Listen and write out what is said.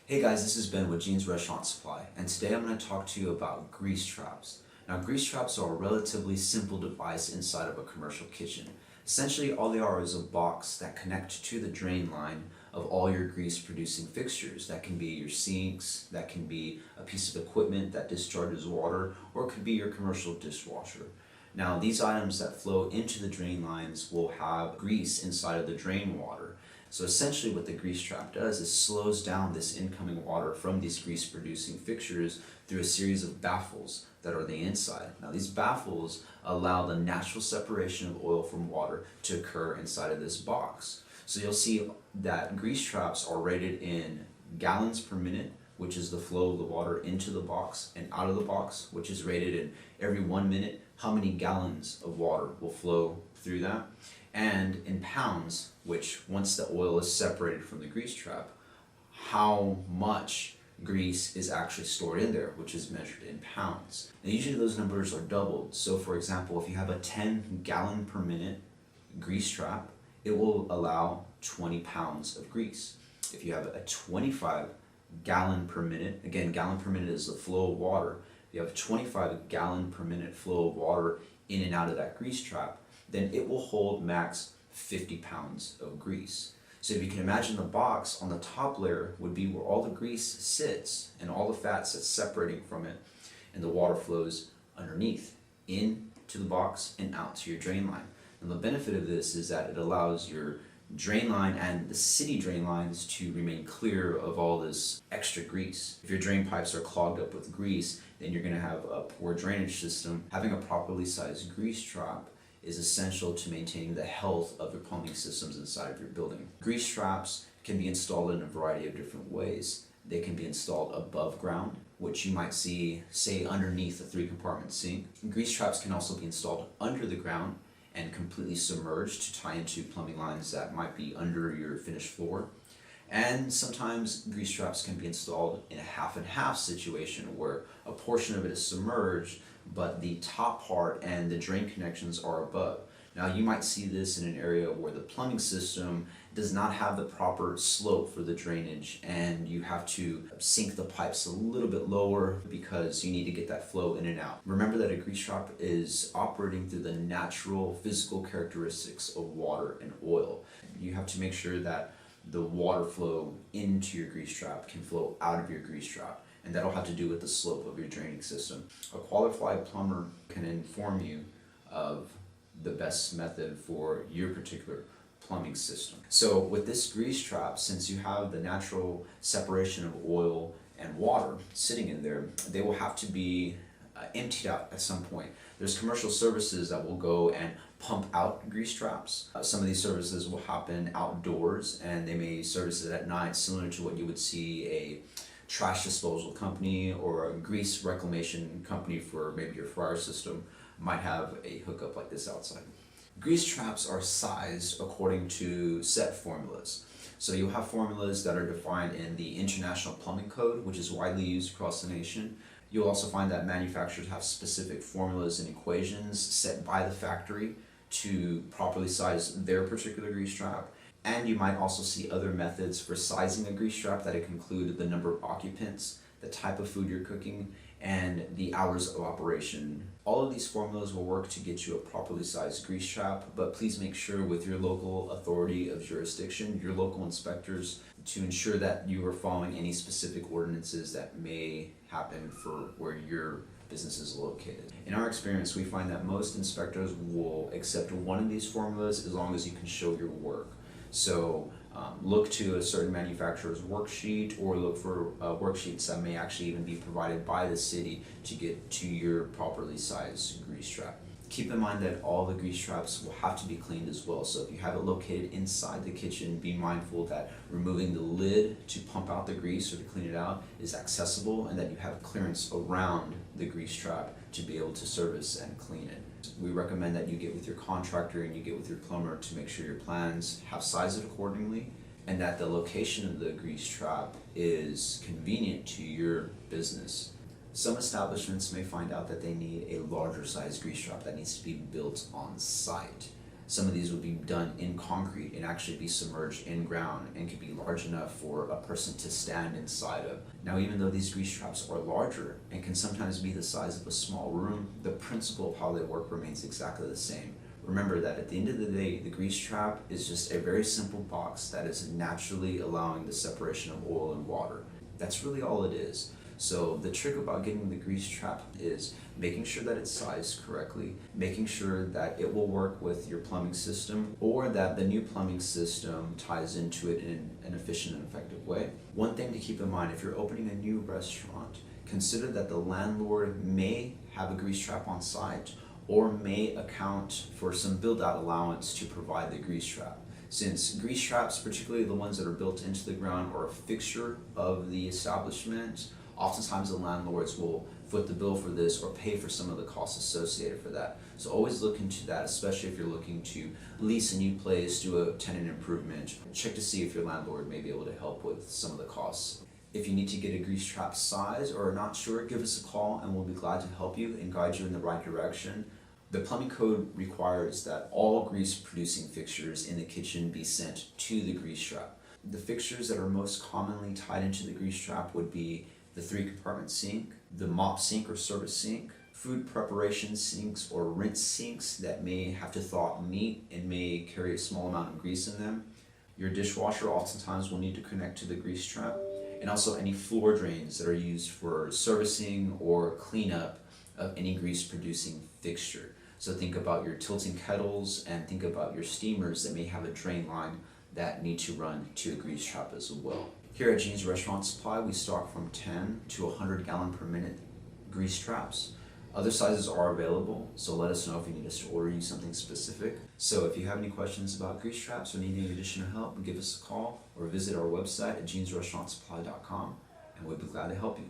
Hey guys, this is Ben with Gene's Restaurant Supply, and today I'm going to talk to you about grease traps. Now, grease traps are a relatively simple device inside of a commercial kitchen. Essentially, all they are is a box that connects to the drain line of all your grease producing fixtures. That can be your sinks, that can be a piece of equipment that discharges water, or it could be your commercial dishwasher. Now, these items that flow into the drain lines will have grease inside of the drain water. So essentially what the grease trap does is slows down this incoming water from these grease producing fixtures through a series of baffles that are the inside. Now these baffles allow the natural separation of oil from water to occur inside of this box. So you'll see that grease traps are rated in gallons per minute, which is the flow of the water into the box and out of the box, which is rated in every 1 minute, how many gallons of water will flow through that, and in pounds, which once the oil is separated from the grease trap, how much grease is actually stored in there, which is measured in pounds. Now usually those numbers are doubled. So for example, if you have a 10 gallon per minute grease trap, it will allow 20 pounds of grease. If you have a 25 gallon per minute, again, gallon per minute is the flow of water. If you have a 25 gallon per minute flow of water in and out of that grease trap, then it will hold max 50 pounds of grease. So if you can imagine the box on the top layer would be where all the grease sits and all the fat sits separating from it, and the water flows underneath into the box and out to your drain line. And the benefit of this is that it allows your drain line and the city drain lines to remain clear of all this extra grease. If your drain pipes are clogged up with grease, then you're going to have a poor drainage system. Having a properly sized grease trap is essential to maintaining the health of your plumbing systems inside of your building. Grease traps can be installed in a variety of different ways. They can be installed above ground, which you might see, say, underneath a 3-compartment sink. Grease traps can also be installed under the ground and completely submerged to tie into plumbing lines that might be under your finished floor. And sometimes grease traps can be installed in a half and half situation where a portion of it is submerged, but the top part and the drain connections are above. Now you might see this in an area where the plumbing system does not have the proper slope for the drainage, and you have to sink the pipes a little bit lower because you need to get that flow in and out. Remember that a grease trap is operating through the natural physical characteristics of water and oil. You have to make sure that the water flow into your grease trap can flow out of your grease trap, and that'll have to do with the slope of your draining system. A qualified plumber can inform you of the best method for your particular plumbing system. So with this grease trap, since you have the natural separation of oil and water sitting in there, they will have to be emptied out at some point. There's commercial services that will go and pump out grease traps. Some of these services will happen outdoors, and they may service it at night, similar to what you would see a trash disposal company or a grease reclamation company for maybe your fryer system might have a hookup like this outside. Grease traps are sized according to set formulas. So you'll have formulas that are defined in the International Plumbing Code, which is widely used across the nation. You'll also find that manufacturers have specific formulas and equations set by the factory to properly size their particular grease trap. And you might also see other methods for sizing a grease trap that include the number of occupants, the type of food you're cooking, and the hours of operation. All of these formulas will work to get you a properly sized grease trap, but please make sure with your local authority of jurisdiction, your local inspectors, to ensure that you are following any specific ordinances that may happen for where your business is located. In our experience, we find that most inspectors will accept one of these formulas as long as you can show your work. So look to a certain manufacturer's worksheet, or look for worksheets that may actually even be provided by the city to get to your properly sized grease trap. Keep in mind that all the grease traps will have to be cleaned as well. So if you have it located inside the kitchen, be mindful that removing the lid to pump out the grease or to clean it out is accessible, and that you have clearance around the grease trap to be able to service and clean it. We recommend that you get with your contractor and you get with your plumber to make sure your plans have sized it accordingly, and that the location of the grease trap is convenient to your business. Some establishments may find out that they need a larger size grease trap that needs to be built on site. Some of these would be done in concrete and actually be submerged in ground and could be large enough for a person to stand inside of. Now, even though these grease traps are larger and can sometimes be the size of a small room, the principle of how they work remains exactly the same. Remember that at the end of the day, the grease trap is just a very simple box that is naturally allowing the separation of oil and water. That's really all it is. So the trick about getting the grease trap is making sure that it's sized correctly, making sure that it will work with your plumbing system, or that the new plumbing system ties into it in an efficient and effective way. One thing to keep in mind, if you're opening a new restaurant, consider that the landlord may have a grease trap on site or may account for some build-out allowance to provide the grease trap. Since grease traps, particularly the ones that are built into the ground, are a fixture of the establishment, oftentimes the landlords will foot the bill for this or pay for some of the costs associated for that. So always look into that, especially if you're looking to lease a new place, do a tenant improvement. Check to see if your landlord may be able to help with some of the costs. If you need to get a grease trap size or are not sure, give us a call and we'll be glad to help you and guide you in the right direction. The plumbing code requires that all grease producing fixtures in the kitchen be sent to the grease trap. The fixtures that are most commonly tied into the grease trap would be the 3-compartment sink, the mop sink or service sink, food preparation sinks or rinse sinks that may have to thaw out meat and may carry a small amount of grease in them. Your dishwasher oftentimes will need to connect to the grease trap, and also any floor drains that are used for servicing or cleanup of any grease producing fixture. So think about your tilting kettles and think about your steamers that may have a drain line that need to run to a grease trap as well. Here at Gene's Restaurant Supply, we stock from 10 to 100 gallon per minute grease traps. Other sizes are available, so let us know if you need us to order you something specific. So if you have any questions about grease traps or need any additional help, give us a call or visit our website at genesrestaurantsupply.com and we'd be glad to help you.